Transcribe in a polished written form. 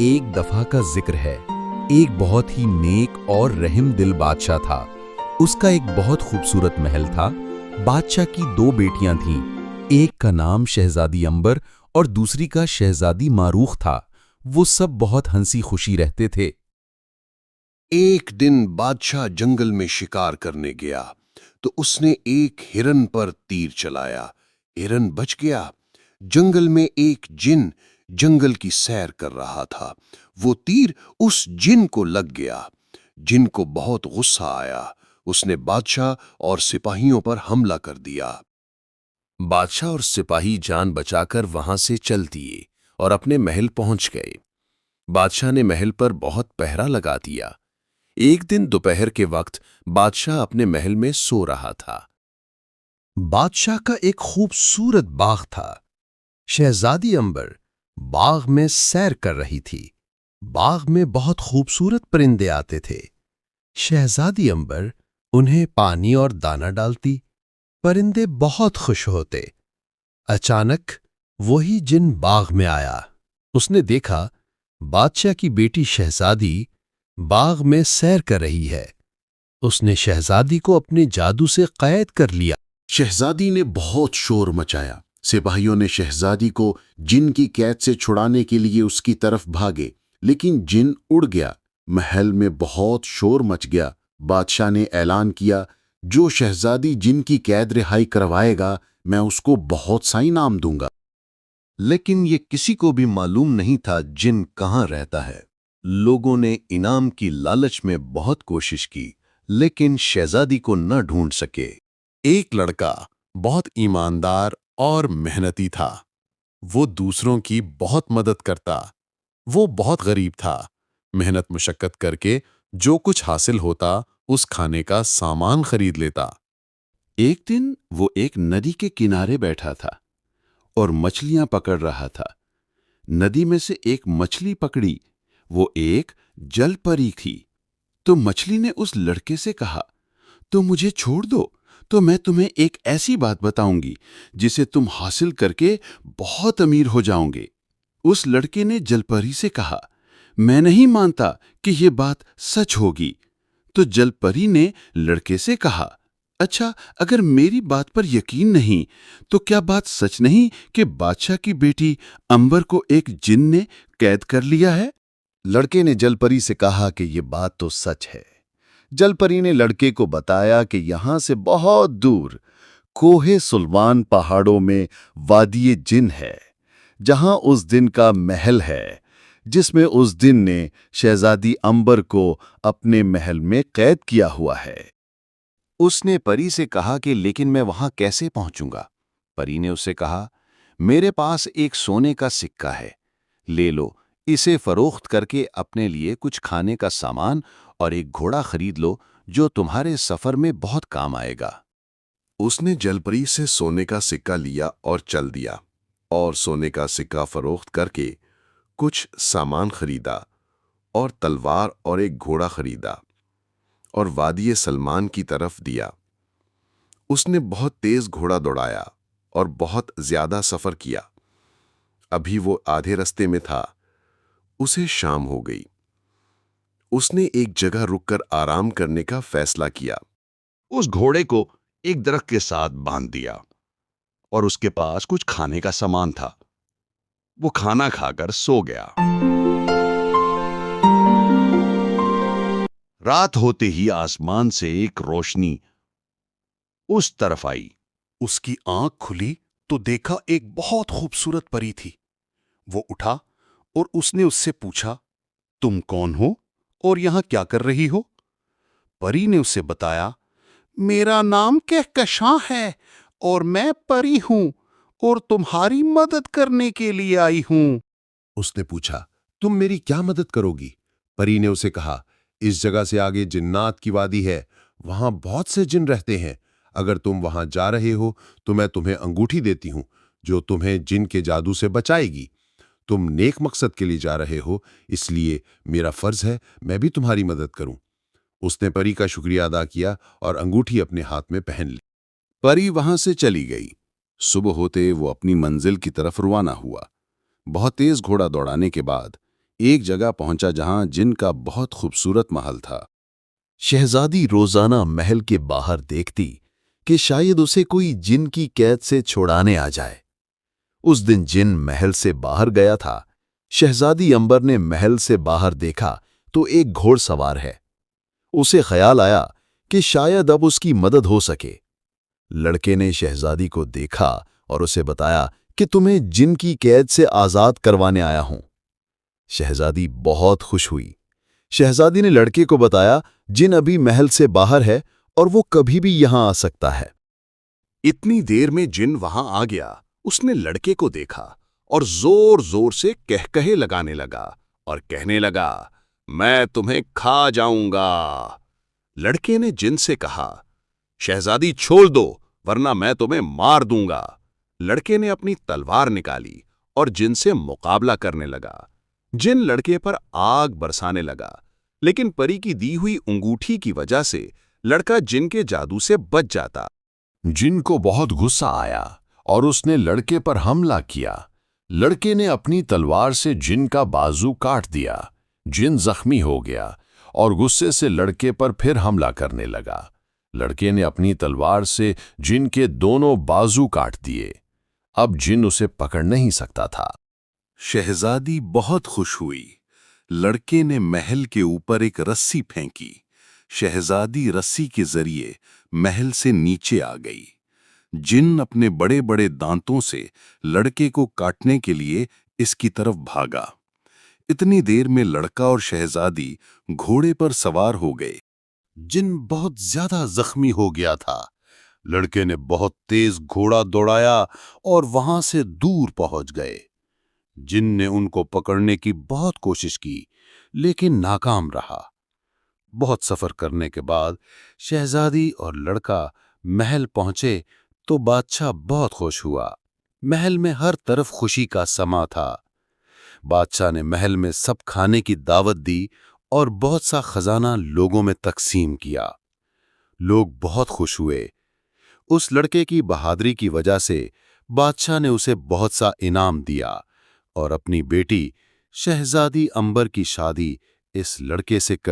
ایک دفعہ کا ذکر ہے۔ ایک بہت ہی نیک اور رحم دل بادشاہ تھا۔ اس کا ایک بہت خوبصورت محل تھا۔ بادشاہ کی دو بیٹیاں تھیں، ایک کا نام شہزادی امبر اور دوسری کا شہزادی ماروخ تھا۔ وہ سب بہت ہنسی خوشی رہتے تھے۔ ایک دن بادشاہ جنگل میں شکار کرنے گیا تو اس نے ایک ہرن پر تیر چلایا۔ ہرن بچ گیا۔ جنگل میں ایک جن جنگل کی سیر کر رہا تھا۔ وہ تیر اس جن کو لگ گیا۔ جن کو بہت غصہ آیا۔ اس نے بادشاہ اور سپاہیوں پر حملہ کر دیا۔ بادشاہ اور سپاہی جان بچا کر وہاں سے چل دیے اور اپنے محل پہنچ گئے۔ بادشاہ نے محل پر بہت پہرا لگا دیا۔ ایک دن دوپہر کے وقت بادشاہ اپنے محل میں سو رہا تھا۔ بادشاہ کا ایک خوبصورت باغ تھا۔ شہزادی امبر باغ میں سیر کر رہی تھی۔ باغ میں بہت خوبصورت پرندے آتے تھے۔ شہزادی امبر انہیں پانی اور دانہ ڈالتی۔ پرندے بہت خوش ہوتے۔ اچانک وہی جن باغ میں آیا۔ اس نے دیکھا بادشاہ کی بیٹی شہزادی باغ میں سیر کر رہی ہے۔ اس نے شہزادی کو اپنے جادو سے قید کر لیا۔ شہزادی نے بہت شور مچایا۔ سپاہیوں نے شہزادی کو جن کی قید سے چھڑانے کے لیے اس کی طرف بھاگے، لیکن جن اڑ گیا۔ محل میں بہت شور مچ گیا۔ بادشاہ نے اعلان کیا، جو شہزادی جن کی قید رہائی کروائے گا میں اس کو بہت سا انعام دوں گا۔ لیکن یہ کسی کو بھی معلوم نہیں تھا جن کہاں رہتا ہے۔ لوگوں نے انعام کی لالچ میں بہت کوشش کی، لیکن شہزادی کو نہ ڈھونڈ سکے۔ ایک لڑکا بہت ایماندار اور محنتی تھا۔ وہ دوسروں کی بہت مدد کرتا۔ وہ بہت غریب تھا۔ محنت مشقت کر کے جو کچھ حاصل ہوتا اس کھانے کا سامان خرید لیتا۔ ایک دن وہ ایک ندی کے کنارے بیٹھا تھا اور مچھلیاں پکڑ رہا تھا۔ ندی میں سے ایک مچھلی پکڑی۔ وہ ایک جل پری تھی۔ تو مچھلی نے اس لڑکے سے کہا، تو مجھے چھوڑ دو تو میں تمہیں ایک ایسی بات بتاؤں گی جسے تم حاصل کر کے بہت امیر ہو جاؤ گے۔ اس لڑکے نے جل پری سے کہا، میں نہیں مانتا کہ یہ بات سچ ہوگی۔ تو جل پری نے لڑکے سے کہا، اچھا اگر میری بات پر یقین نہیں تو کیا بات سچ نہیں کہ بادشاہ کی بیٹی امبر کو ایک جن نے قید کر لیا ہے؟ لڑکے نے جل پری سے کہا کہ یہ بات تو سچ ہے۔ جل پری نے لڑکے کو بتایا کہ یہاں سے بہت دور کوہ سلوان پہاڑوں میں وادی جن ہے، جہاں اس دن کا محل ہے جس میں اس دن نے شہزادی امبر کو اپنے محل میں قید کیا ہوا ہے۔ اس نے پری سے کہا کہ لیکن میں وہاں کیسے پہنچوں گا؟ پری نے اسے کہا، میرے پاس ایک سونے کا سکہ ہے، لے لو، اسے فروخت کر کے اپنے لیے کچھ کھانے کا سامان اور ایک گھوڑا خرید لو جو تمہارے سفر میں بہت کام آئے گا۔ اس نے جل پری سے سونے کا سکہ لیا اور چل دیا، اور سونے کا سکہ فروخت کر کے کچھ سامان خریدا اور تلوار اور ایک گھوڑا خریدا اور وادی سلمان کی طرف دیا۔ اس نے بہت تیز گھوڑا دوڑایا اور بہت زیادہ سفر کیا۔ ابھی وہ آدھے رستے میں تھا، اسے شام ہو گئی۔ اس نے ایک جگہ رک کر آرام کرنے کا فیصلہ کیا۔ اس گھوڑے کو ایک درخت کے ساتھ باندھ دیا اور اس کے پاس کچھ کھانے کا سامان تھا۔ وہ کھانا کھا کر سو گیا۔ رات ہوتے ہی آسمان سے ایک روشنی اس طرف آئی۔ اس کی آنکھ کھلی تو دیکھا ایک بہت خوبصورت پری تھی۔ وہ اٹھا اور اس نے اس سے پوچھا، تم کون ہو اور یہاں کیا کر رہی ہو؟ پری نے اسے بتایا، میرا نام کہکشاں ہے اور میں پری ہوں اور تمہاری مدد کرنے کے لیے آئی ہوں۔ اس نے پوچھا، تم میری کیا مدد کرو گی؟ پری نے اسے کہا، اس جگہ سے آگے جنات کی وادی ہے، وہاں بہت سے جن رہتے ہیں۔ اگر تم وہاں جا رہے ہو تو میں تمہیں انگوٹھی دیتی ہوں جو تمہیں جن کے جادو سے بچائے گی۔ تم نیک مقصد کے لیے جا رہے ہو، اس لیے میرا فرض ہے میں بھی تمہاری مدد کروں۔ اس نے پری کا شکریہ ادا کیا اور انگوٹھی اپنے ہاتھ میں پہن لی۔ پری وہاں سے چلی گئی۔ صبح ہوتے وہ اپنی منزل کی طرف روانہ ہوا۔ بہت تیز گھوڑا دوڑانے کے بعد ایک جگہ پہنچا جہاں جن کا بہت خوبصورت محل تھا۔ شہزادی روزانہ محل کے باہر دیکھتی کہ شاید اسے کوئی جن کی قید سے چھڑانے آ جائے۔ اس دن جن محل سے باہر گیا تھا۔ شہزادی امبر نے محل سے باہر دیکھا تو ایک گھوڑ سوار ہے۔ اسے خیال آیا کہ شاید اب اس کی مدد ہو سکے۔ لڑکے نے شہزادی کو دیکھا اور اسے بتایا کہ تمہیں جن کی قید سے آزاد کروانے آیا ہوں۔ شہزادی بہت خوش ہوئی۔ شہزادی نے لڑکے کو بتایا جن ابھی محل سے باہر ہے اور وہ کبھی بھی یہاں آ سکتا ہے۔ اتنی دیر میں جن وہاں آ گیا۔ اس نے لڑکے کو دیکھا اور زور زور سے کہکہے لگانے لگا اور کہنے لگا، میں تمہیں کھا جاؤں گا۔ لڑکے نے جن سے کہا، شہزادی چھوڑ دو ورنہ میں تمہیں مار دوں گا۔ لڑکے نے اپنی تلوار نکالی اور جن سے مقابلہ کرنے لگا۔ جن لڑکے پر آگ برسانے لگا، لیکن پری کی دی ہوئی انگوٹھی کی وجہ سے لڑکا جن کے جادو سے بچ جاتا۔ جن کو بہت غصہ آیا اور اس نے لڑکے پر حملہ کیا۔ لڑکے نے اپنی تلوار سے جن کا بازو کاٹ دیا۔ جن زخمی ہو گیا اور غصے سے لڑکے پر پھر حملہ کرنے لگا۔ لڑکے نے اپنی تلوار سے جن کے دونوں بازو کاٹ دیے۔ اب جن اسے پکڑ نہیں سکتا تھا۔ شہزادی بہت خوش ہوئی۔ لڑکے نے محل کے اوپر ایک رسی پھینکی۔ شہزادی رسی کے ذریعے محل سے نیچے آ گئی۔ جن اپنے بڑے بڑے دانتوں سے لڑکے کو کاٹنے کے لیے اس کی طرف بھاگا۔ اتنی دیر میں لڑکا اور شہزادی گھوڑے پر سوار ہو گئے۔ جن بہت زیادہ زخمی ہو گیا تھا۔ لڑکے نے بہت تیز گھوڑا دوڑایا اور وہاں سے دور پہنچ گئے۔ جن نے ان کو پکڑنے کی بہت کوشش کی لیکن ناکام رہا۔ بہت سفر کرنے کے بعد شہزادی اور لڑکا محل پہنچے تو بادشاہ بہت خوش ہوا۔ محل میں ہر طرف خوشی کا سما تھا۔ بادشاہ نے محل میں سب کھانے کی دعوت دی اور بہت سا خزانہ لوگوں میں تقسیم کیا۔ لوگ بہت خوش ہوئے۔ اس لڑکے کی بہادری کی وجہ سے بادشاہ نے اسے بہت سا انعام دیا اور اپنی بیٹی شہزادی امبر کی شادی اس لڑکے سے کر